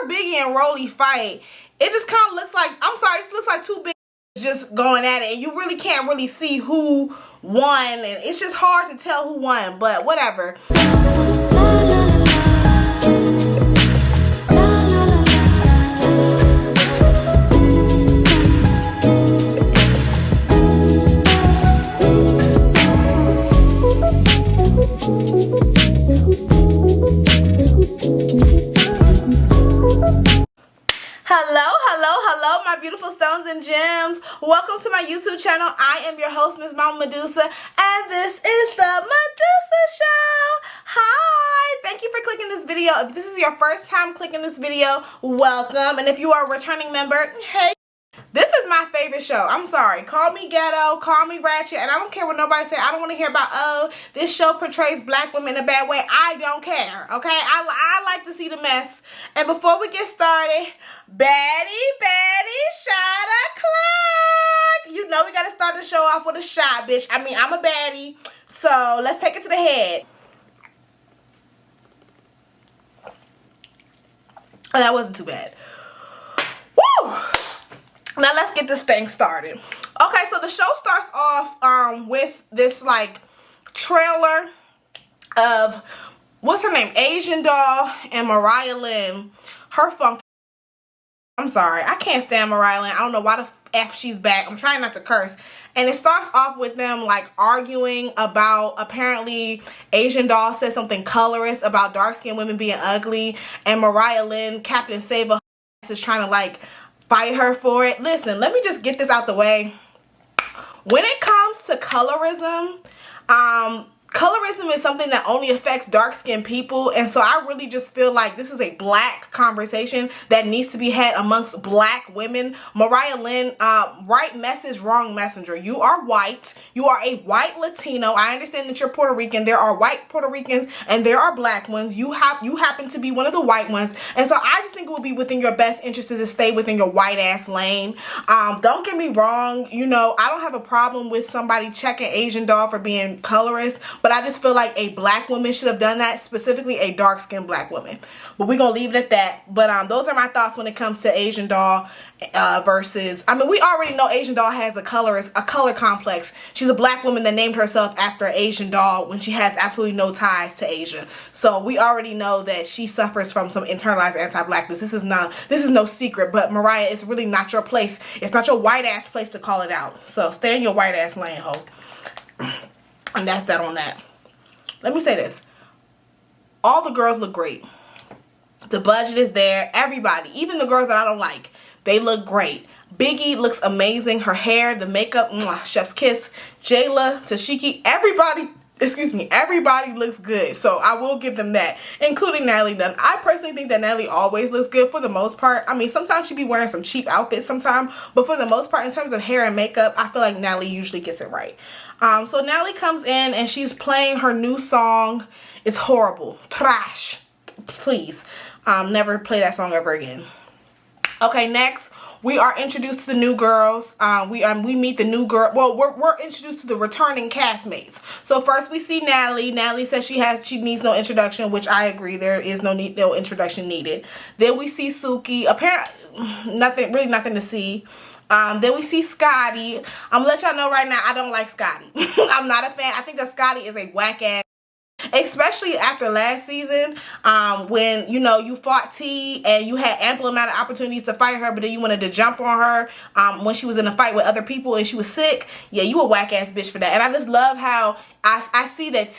Biggie and Roelly fight, it just kind of looks like, I'm sorry, it just looks like two big just going at it, and you really can't really see who won, and it's just hard to tell who won, but whatever. Hello, my beautiful stones and gems. Welcome to my YouTube channel. I am your host, Miss Mama Medusa, and this is the Medusa Show. Hi, thank you for clicking this video. If this is your first time clicking this video, welcome. And if you are a returning member, hey. This is my favorite show. I'm sorry. Call me ghetto, call me ratchet, and I don't care what nobody say. I don't want to hear about, oh, this show portrays black women in a bad way. I don't care, okay? I like to see the mess. And before we get started, Baddies, shot o'clock. You know we got to start the show off with a shot, bitch. I mean, I'm a baddie, so let's take it to the head. Oh, that wasn't too bad. Woo! Now let's get this thing started. Okay, so the show starts off with this like trailer of what's her name, Asian Doll and Mariah Lynn. Her funk. I'm sorry, I can't stand Mariah Lynn. I don't know why the F she's back. I'm trying not to curse. And it starts off with them like arguing about, apparently Asian Doll said something colorist about dark-skinned women being ugly, and Mariah Lynn, Captain Saber, is trying to like fight her for it. Listen, let me just get this out the way. When it comes to colorism, colorism is something that only affects dark-skinned people, and so I really just feel like this is a black conversation that needs to be had amongst black women. Mariah Lynn, right message, wrong messenger. You are white. You are a white Latino. I understand that you're Puerto Rican. There are white Puerto Ricans and there are black ones. You happen to be one of the white ones, and so I just think it would be within your best interest to stay within your white ass lane. Don't get me wrong. You know, I don't have a problem with somebody checking Asian Doll for being colorist, but I just feel like a black woman should have done that, specifically a dark-skinned black woman. But we're going to leave it at that. But those are my thoughts when it comes to Asian Doll versus, I mean, we already know Asian Doll has a color complex. She's a black woman that named herself after Asian Doll when she has absolutely no ties to Asia. So we already know that she suffers from some internalized anti-blackness. This is no secret. But Mariah, it's really not your place. It's not your white ass place to call it out. So stay in your white ass lane, ho. And that's that on that. Let me say this. All the girls look great. The budget is there. Everybody, even the girls that I don't like, they look great. Biggie looks amazing. Her hair, the makeup, mwah, chef's kiss. Jayla, Tashiki, everybody looks good. So I will give them that, including Natalie Nunn. I personally think that Natalie always looks good for the most part. I mean, sometimes she be wearing some cheap outfits sometimes, but for the most part, in terms of hair and makeup, I feel like Natalie usually gets it right. So Natalie comes in and she's playing her new song. It's horrible. Trash. Please. Never play that song ever again. Okay, next we are introduced to the new girls. We meet the new girl. Well, we're introduced to the returning castmates. So first we see Natalie. Natalie says she needs no introduction, which I agree. There is no introduction needed. Then we see Suki. Apparently, nothing to see. Then we see Scotty. I'm gonna let y'all know right now, I don't like Scotty. I'm not a fan. I think that Scotty is a whack ass. Especially after last season, when, you know, you fought T and you had ample amount of opportunities to fight her, but then you wanted to jump on her when she was in a fight with other people and she was sick. Yeah, you a whack ass bitch for that. And I just love how I see that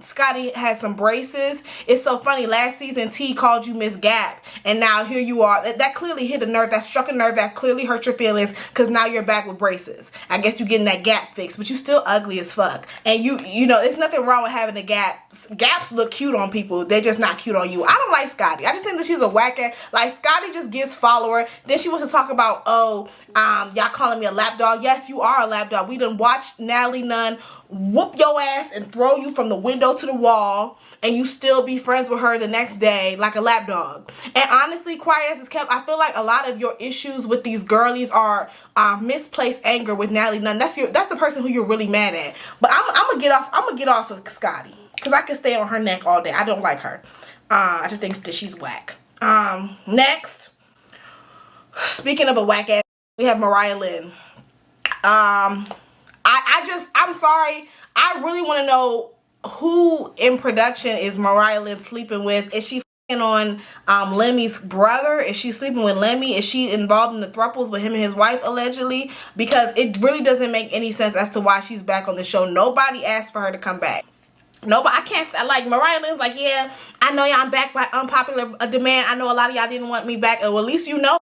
Scotty has some braces. It's so funny. Last season, T called you Miss Gap, and now here you are. That clearly hit a nerve. That struck a nerve. That clearly hurt your feelings, because now you're back with braces. I guess you're getting that gap fixed, but you still ugly as fuck. And you know, there's nothing wrong with having a gap. Gaps look cute on people. They're just not cute on you. I don't like Scotty. I just think that she's a whack ass. Like, Scotty just gives follower. Then she wants to talk about, y'all calling me a lapdog. Yes, you are a lapdog. We done watched Natalie Nunn whoop your ass and throw you from the window to the wall, and you still be friends with her the next day like a lapdog. And honestly, quiet as it's kept, I feel like a lot of your issues with these girlies are misplaced anger with Natalie Nunn. That's the person who you're really mad at. But I'm gonna get off of Scotty, because I can stay on her neck all day. I don't like her. I just think that she's whack. Next, speaking of a whack ass, we have Mariah Lynn. I'm sorry. I really want to know who in production is Mariah Lynn sleeping with. Is she on Lemmy's brother? Is she sleeping with Lemmy? Is she involved in the thruples with him and his wife allegedly? Because it really doesn't make any sense as to why she's back on the show. Nobody asked for her to come back. Nobody. I can't, like, Mariah Lynn's like, yeah, I know y'all, I'm back by unpopular demand. I know a lot of y'all didn't want me back. Well, at least you know.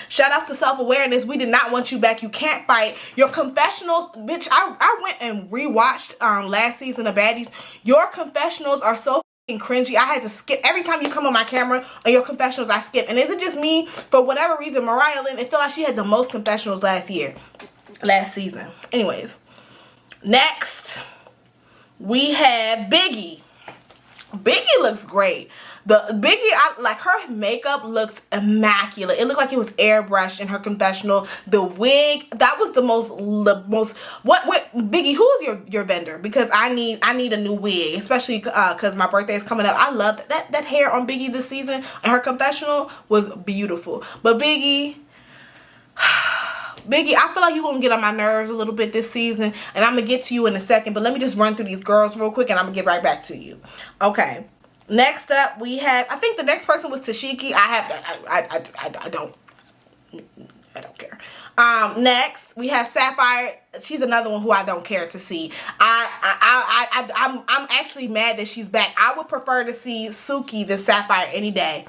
Shout outs to self-awareness. We did not want you back. You can't fight. Your confessionals, bitch, I went and rewatched last season of Baddies. Your confessionals are so cringy. I had to skip every time you come on my camera on your confessionals. I skip. And is it just me? For whatever reason, Mariah Lynn, it felt like she had the most confessionals last season. Anyways, next we have Biggie. Biggie looks great. Like, her makeup looked immaculate. It looked like it was airbrushed in her confessional. The wig, that was the most, what, Biggie, who is your vendor? Because I need a new wig, especially because my birthday is coming up. I love that hair on Biggie this season, and her confessional was beautiful. But Biggie, I feel like you're going to get on my nerves a little bit this season, and I'm going to get to you in a second, but let me just run through these girls real quick, and I'm going to get right back to you. Okay. Next up, we have, I think the next person was Tashiki. I don't care. Next, we have Sapphire. She's another one who I don't care to see. I'm actually mad that she's back. I would prefer to see Suki than Sapphire any day.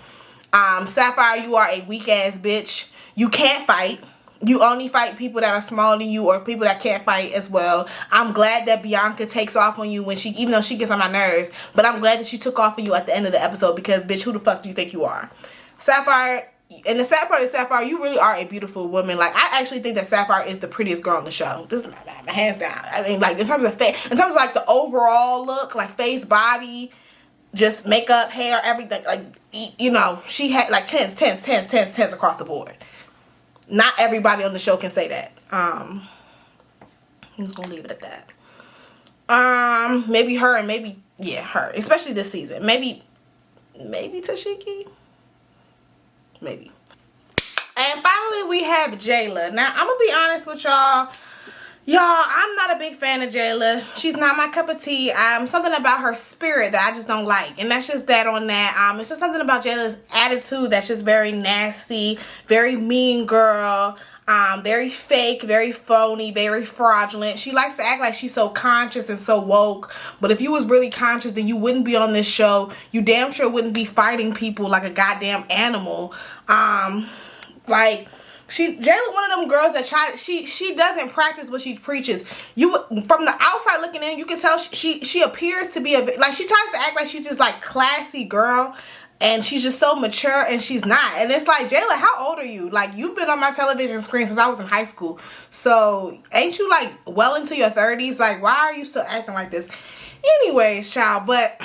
Sapphire, you are a weak ass bitch. You can't fight. You only fight people that are smaller than you or people that can't fight as well. I'm glad that Bianca takes off on you even though she gets on my nerves, but I'm glad that she took off on you at the end of the episode because, bitch, who the fuck do you think you are? Sapphire, and the sad part is, Sapphire, you really are a beautiful woman. Like, I actually think that Sapphire is the prettiest girl on the show. This is my hands down. I mean, like, in terms of like the overall look, like face, body, just makeup, hair, everything, like, you know, she had like 10s across the board. Not everybody on the show can say that. I'm just gonna leave it at that. Maybe her and maybe, yeah, her. Especially this season. Maybe Tashiki? Maybe. And finally we have Jayla. Now, I'm gonna be honest with y'all. Y'all, I'm not a big fan of Jayla. She's not my cup of tea. Something about her spirit that I just don't like. And that's just that on that. It's just something about Jayla's attitude that's just very nasty, very mean girl, very fake, very phony, very fraudulent. She likes to act like she's so conscious and so woke. But if you was really conscious, then you wouldn't be on this show. You damn sure wouldn't be fighting people like a goddamn animal. Jayla, one of them girls that she doesn't practice what she preaches. From the outside looking in, you can tell she appears to be like, she tries to act like she's just like classy girl, and she's just so mature, and she's not. And it's like, Jayla, how old are you? Like, you've been on my television screen since I was in high school, so ain't you like well into your 30s? Like, why are you still acting like this? Anyways, child, but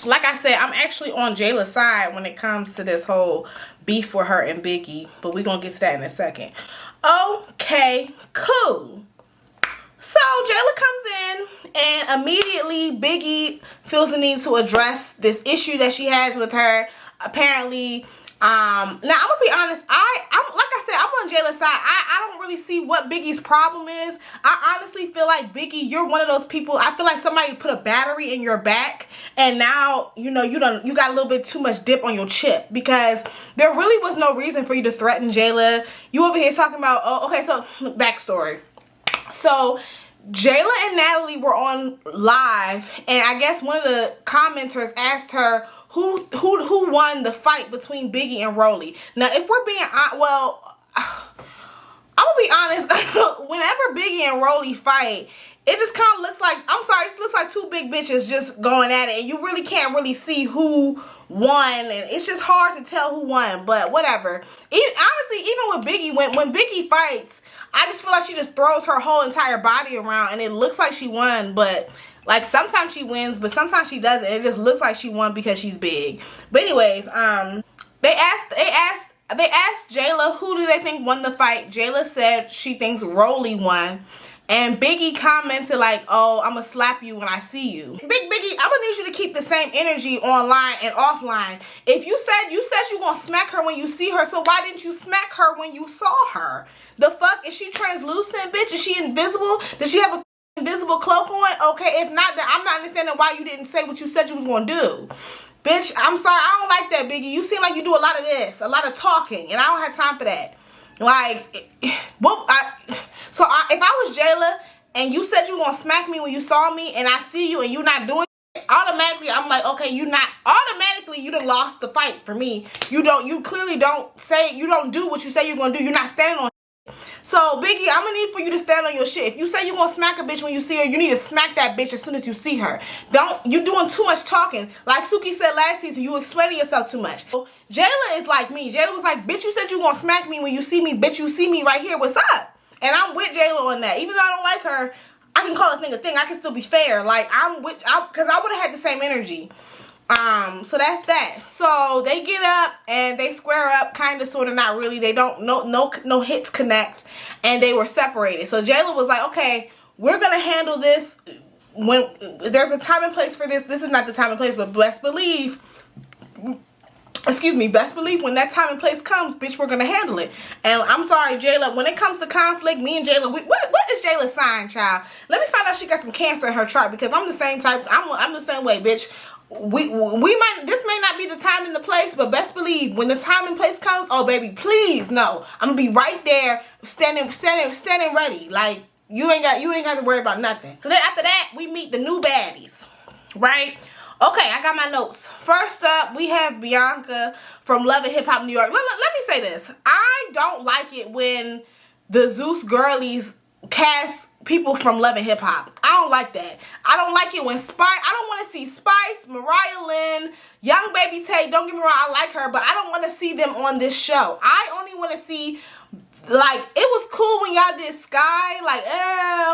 like I said, I'm actually on Jayla's side when it comes to this whole beef with her and Biggie, but we're gonna get to that in a second. Okay, cool. So Jayla comes in, and immediately Biggie feels the need to address this issue that she has with her. Apparently, now I'm gonna be honest. I'm like I said, I'm on Jayla's side. I don't really see what Biggie's problem is. I honestly feel like, Biggie, you're one of those people. I feel like somebody put a battery in your back, and now you got a little bit too much dip on your chip, because there really was no reason for you to threaten Jayla. You over here talking about, oh, okay. So backstory. So Jayla and Natalie were on live, and I guess one of the commenters asked her who won the fight between Biggie and Roelly. Now, if we're being well, I'm gonna be honest. Whenever Biggie and Roelly fight, it just kind of looks like, I'm sorry, it just looks like two big bitches just going at it, and you really can't really see who won, and it's just hard to tell who won. But whatever. Honestly, even with Biggie, when Biggie fights, I just feel like she just throws her whole entire body around, and it looks like she won. But like, sometimes she wins, but sometimes she doesn't. It just looks like she won because she's big. But anyways, they asked Jayla who do they think won the fight. Jayla said she thinks Roelly won. and Biggie commented like, oh, I'm gonna slap you when I see you. Biggie, I'm gonna need you to keep the same energy online and offline. If you said you gonna smack her when you see her, so why didn't you smack her when you saw her? The fuck? Is she translucent, bitch? Is she invisible? Does she have a invisible cloak on? Okay, if not, then I'm not understanding why you didn't say what you said you was gonna do. Bitch, I'm sorry, I don't like that, Biggie. You seem like you do a lot of this, a lot of talking, and I don't have time for that. Like, if I was Jayla and you said you were gonna smack me when you saw me, and I see you and you not doing it, automatically I'm like, okay, you done lost the fight for me. You clearly don't do what you say you're gonna do. You're not standing on. So, Biggie, I'm gonna need for you to stand on your shit. If you say you're gonna smack a bitch when you see her, you need to smack that bitch as soon as you see her. You doing too much talking. Like Suki said last season, you explaining yourself too much. Jayla is like me. Jayla was like, bitch, you said you gonna smack me when you see me. Bitch, you see me right here. What's up? And I'm with Jayla on that. Even though I don't like her, I can call a thing a thing. I can still be fair. Like, because I would have had the same energy. So that's that. So they get up and they square up, kind of, sort of, not really. They don't, no hits connect, and they were separated. So Jayla was like, okay, we're gonna handle this when there's a time and place for this. This is not the time and place, but best believe when that time and place comes, bitch, we're gonna handle it. And I'm sorry, Jayla, when it cocomes to conflict, me and Jayla, what is Jayla's sign, child? Let me find out if she got some Cancer in her chart, because I'm the same type. I'm the same way, bitch. This may not be the time and the place, but best believe when the time and place comes, oh baby, please no, I'm gonna be right there, standing ready. Like, you ain't got to worry about nothing. So then after that, we meet the new baddies, right? Okay, I got my notes. First up, we have Bianca from Love and Hip Hop New York. Let me say this. I don't like it when the Zeus girlies cast people from Love and Hip Hop. I don't like that. I don't like it when I don't want to see Spice, Mariah Lynn, Young Baby Tay. Don't get me wrong, I like her, but I don't want to see them on this show. I only want to see, like, it was cool when y'all did Sky, like,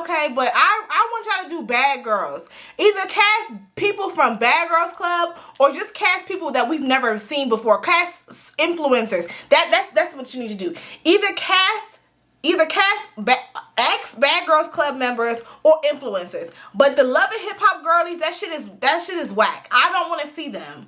okay, but I want y'all to do Bad Girls. Either cast people from Bad Girls Club or just cast people that we've never seen before. Cast influencers. That's what you need to do. Either cast ex-Bad Girls Club members or influencers. But the Love and Hip Hop girlies, that shit is whack. I don't want to see them.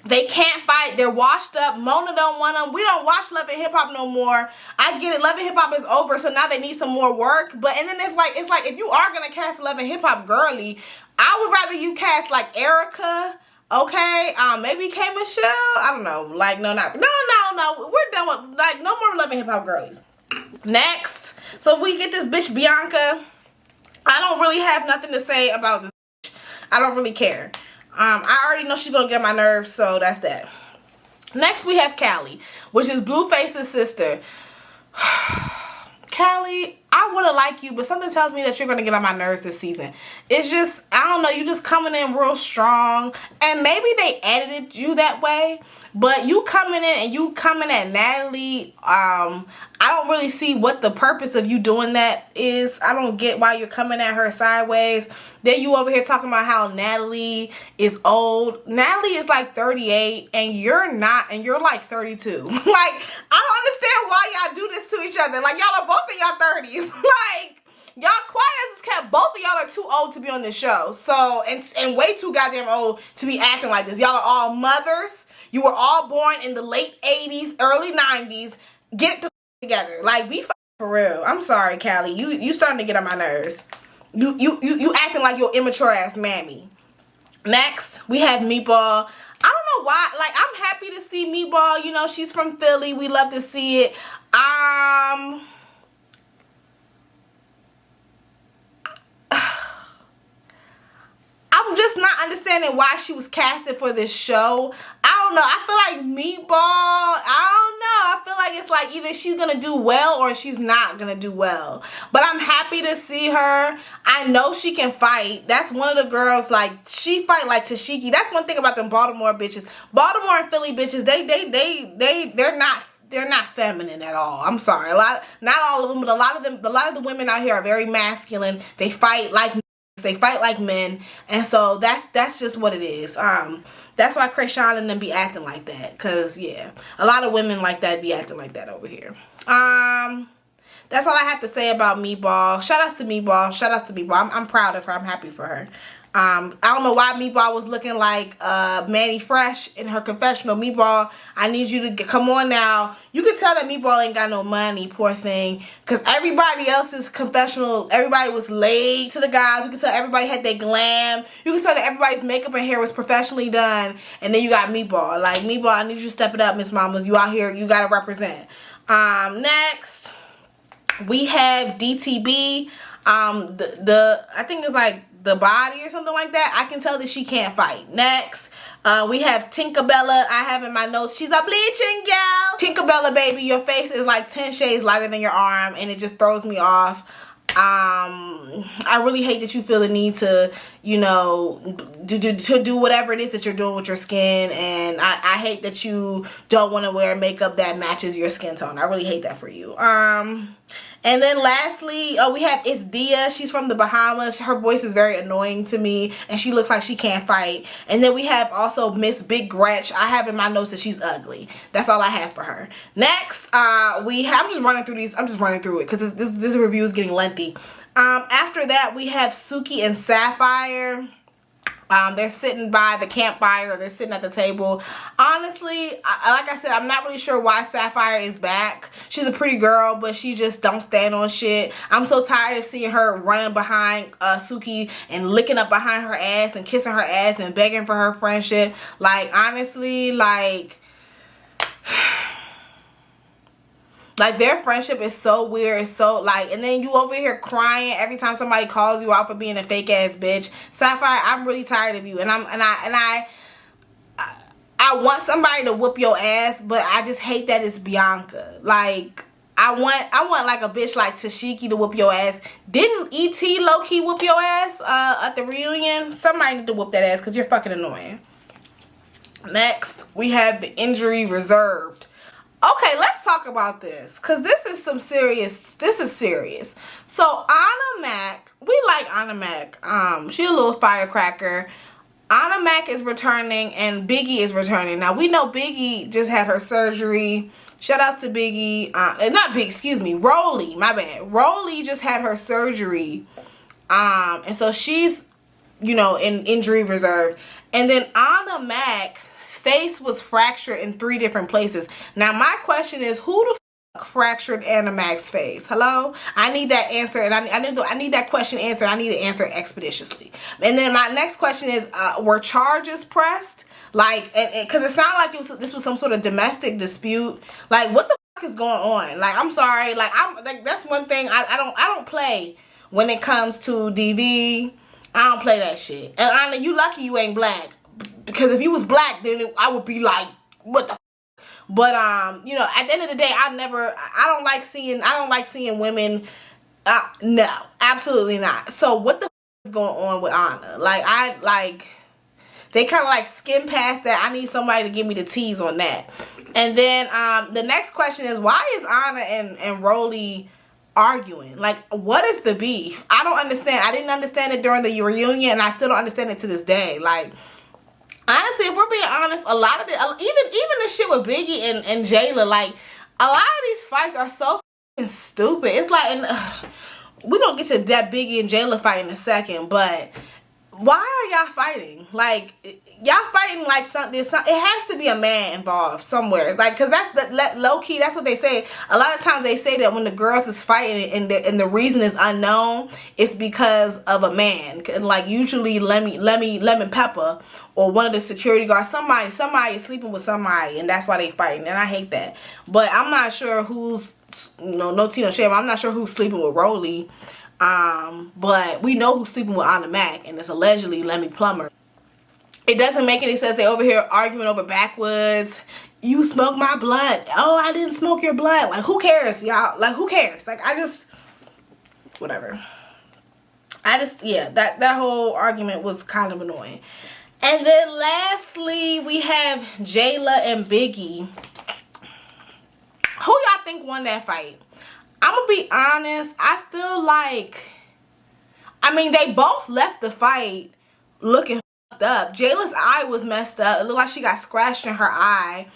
They can't fight. They're washed up. Mona don't want them. We don't watch Love and Hip Hop no more. I get it. Love and Hip Hop is over, so now they need some more work. But and then it's like if you are gonna cast Love and Hip Hop girly, I would rather you cast like Erica. Okay, maybe K Michelle. I don't know. Like no. We're done with, like, no more Love and Hip Hop girlies. Next, so we get this bitch Bianca. I don't really have nothing to say about this bitch. I don't really care. I already know she's gonna get on my nerves, so that's that. Next, we have Callie, which is Blueface's sister. Callie, I would have liked you, but something tells me that you're going to get on my nerves this season. It's just, I don't know, you just coming in real strong. And maybe they edited you that way, but you coming in and you coming at Natalie, I don't really see what the purpose of you doing that is. I don't get why you're coming at her sideways. Then you over here talking about how Natalie is old. Natalie is like 38 and you're not, and you're like 32. Like, I don't understand why y'all do this to each other. Like, y'all are both in y'all 30s. Like, y'all quiet as kept. Both of y'all are too old to be on this show. So, and way too goddamn old to be acting like this. Y'all are all mothers. You were all born in the late 80s, early 90s. Get it together. Like, be for real. I'm sorry, Callie. You starting to get on my nerves. You acting like your immature ass mammy. Next, we have Meatball. I don't know why. Like, I'm happy to see Meatball. You know, she's from Philly. We love to see it. I'm just not understanding why she was casted for this show. I don't know. I feel like Meatball, I don't know. I feel like it's like either she's going to do well or she's not going to do well. But I'm happy to see her. I know she can fight. That's one of the girls, like, she fight like Tashiki. That's one thing about them Baltimore bitches. Baltimore and Philly bitches, they're not feminine at all. I'm sorry. Not all of them, but a lot of the women out here are very masculine. They fight like men, and so that's just what it is. That's why Krayshawn and them be acting like that, cause yeah, a lot of women like that be acting like that over here. That's all I have to say about Meatball. Shout outs to Meatball. Shout outs to Meatball. I'm proud of her. I'm happy for her. I don't know why Meatball was looking like Manny Fresh in her confessional. Meatball, I need you to come on now. You can tell that Meatball ain't got no money, poor thing. Because everybody else's confessional, everybody was laid to the guys. You can tell everybody had their glam. You can tell that everybody's makeup and hair was professionally done. And then you got Meatball. Like, Meatball, I need you to step it up, Miss Mamas. You out here, you got to represent. Next, we have DTB. I think it's like the body or something like that. I can tell that she can't fight. Next, we have Tinkerbella. I have in my notes, she's a bleaching gal. Tinkerbella, baby, your face is like 10 shades lighter than your arm, and it just throws me off. I really hate that you feel the need to, you know, to do whatever it is that you're doing with your skin, and I hate that you don't want to wear makeup that matches your skin tone. I really hate that for you. And then lastly, we have It's Dia. She's from the Bahamas. Her voice is very annoying to me, and she looks like she can't fight. And then we have also Miss Big Gretch. I have in my notes that she's ugly. That's all I have for her. Next, I'm just running through these. I'm just running through it because this review is getting lengthy. After that, we have Suki and Sapphire. They're sitting by the campfire. They're sitting at the table. Honestly, like I said, I'm not really sure why Sapphire is back. She's a pretty girl, but she just don't stand on shit. I'm so tired of seeing her running behind Suki and licking up behind her ass and kissing her ass and begging for her friendship. Like, honestly, like their friendship is so weird. It's so like, and then you over here crying every time somebody calls you out for being a fake ass bitch. Sapphire, I'm really tired of you, and I want somebody to whoop your ass, but I just hate that it's Bianca. Like, I want like a bitch like Tashiki to whoop your ass. Didn't E.T. low-key whoop your ass at the reunion? Somebody need to whoop that ass because you're fucking annoying. Next, we have the injury reserved. Okay, let's talk about this, because this is serious. So, Anna Mac, we like Anna Mac. She a little firecracker. Anna Mac is returning, and Biggie is returning. Now, we know Biggie just had her surgery. Shout outs to Biggie. Roelly, my bad. Roelly just had her surgery. And so she's, you know, in injury reserve. And then Anna Mac face was fractured in 3 different places. Now, my question is, who the fuck fractured Anna Mac's face? Hello? I need that answer, and I need that question answered. I need to answer it expeditiously. And then my next question is, were charges pressed? Like, because it sounded like this was some sort of domestic dispute. Like, what the fuck is going on? Like, I'm sorry. Like, that's one thing I don't play when it comes to DV. I don't play that shit. And Anna, you lucky you ain't black. Because if you was black, then I would be like, what the f? But you know, at the end of the day, I don't like seeing women. No, absolutely not. So what the f is going on with Anna? Like, they kind of like skim past that. I need somebody to give me the tease on that. And then the next question is, why is Anna and Roelly arguing? Like, what is the beef? I don't understand. I didn't understand it during the reunion, and I still don't understand it to this day. Like, honestly, if we're being honest, a lot of even the shit with Biggie and Jayla, like, a lot of these fights are so fucking stupid. It's like, we're gonna get to that Biggie and Jayla fight in a second, but why are y'all fighting? Like, y'all fighting like something. It has to be a man involved somewhere. Like, cause that's low key. That's what they say. A lot of times they say that when the girls is fighting and the reason is unknown, it's because of a man. Like, usually Lemon Pepper or one of the security guards. Somebody is sleeping with somebody, and that's why they fighting. And I hate that. But I'm not sure who's no tea no shame. I'm not sure who's sleeping with Roelly. But we know who's sleeping with Anna Mac, and it's allegedly Lemmy Plummer. It doesn't make any sense. They over here arguing over backwoods. You smoke my blunt. Oh, I didn't smoke your blunt. Like, who cares, y'all? Like, who cares? Like, whatever. Yeah, that whole argument was kind of annoying. And then lastly, we have Jayla and Biggie. Who y'all think won that fight? I'm gonna be honest, I feel like, they both left the fight looking fucked up. Jayla's eye was messed up. It looked like she got scratched in her eye.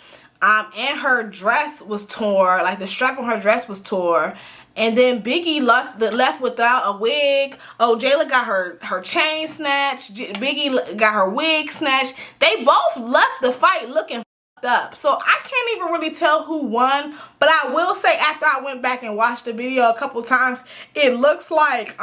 And her dress was torn. Like, the strap on her dress was torn. And then Biggie left without a wig. Oh, Jayla got her chain snatched. Biggie got her wig snatched. They both left the fight looking up. So I can't even really tell who won. But I will say, after I went back and watched the video a couple times, it looks like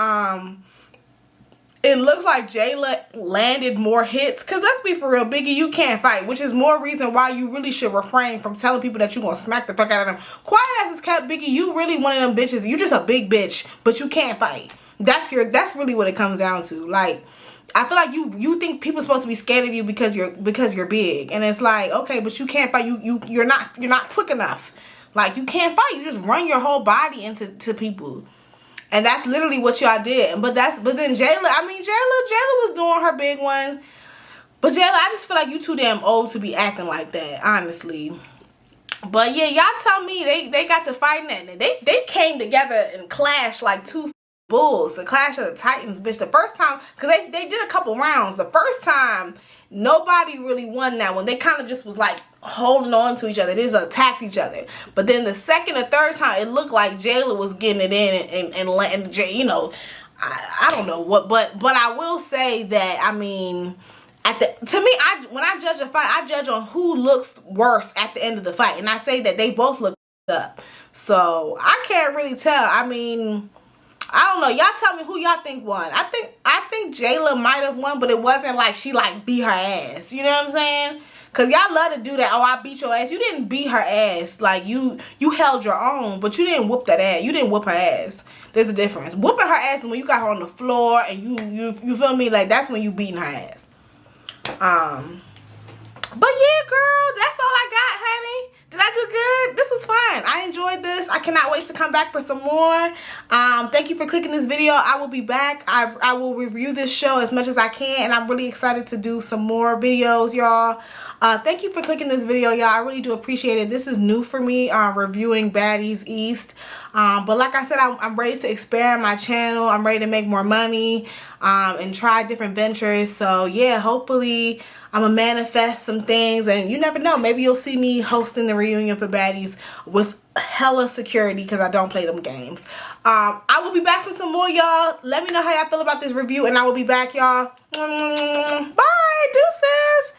Jayla landed more hits. Because let's be for real, Biggie, you can't fight. Which is more reason why you really should refrain from telling people that you're going to smack the fuck out of them. Quiet as it's kept, Biggie, you really one of them bitches. You just a big bitch, but you can't fight. That's really what it comes down to. Like, I feel like you think people are supposed to be scared of you because you're big. And it's like, okay, but you can't fight. You're not quick enough. Like, you can't fight. You just run your whole body into people. And that's literally what y'all did. But then Jayla was doing her big one. But Jayla, I just feel like you too damn old to be acting like that, honestly. But yeah, y'all tell me they got to fighting and they came together and clashed like two bulls. The Clash of the Titans, bitch. The first time, because they did a couple rounds. The first time, nobody really won that one. They kind of just was like holding on to each other. They just attacked each other. But then the second or third time, it looked like Jayla was getting it in and you know, I don't know what, but I will say that, I mean, when I judge a fight, I judge on who looks worse at the end of the fight. And I say that they both look up. So I can't really tell. I mean, I don't know. Y'all tell me who y'all think won. I think Jayla might have won, but it wasn't like she like beat her ass. You know what I'm saying? Cause y'all love to do that. Oh, I beat your ass. You didn't beat her ass. Like you held your own, but you didn't whoop that ass. You didn't whoop her ass. There's a difference. Whooping her ass is when you got her on the floor and you feel me? Like that's when you beating her ass. But yeah, girl, that's all I got, honey. Did I do good? This was fun. I enjoyed this. I cannot wait to come back for some more. Thank you for clicking this video. I will be back. I will review this show as much as I can, and I'm really excited to do some more videos, y'all. Thank you for clicking this video, y'all. I really do appreciate it. This is new for me, reviewing Baddies East. But like I said, I'm ready to expand my channel. I'm ready to make more money and try different ventures. So yeah, hopefully I'm gonna manifest some things, and you never know, maybe you'll see me hosting the reunion for Baddies with hella security because I don't play them games. I will be back for some more, y'all. Let me know how y'all feel about this review, and I will be back, y'all. Bye, deuces.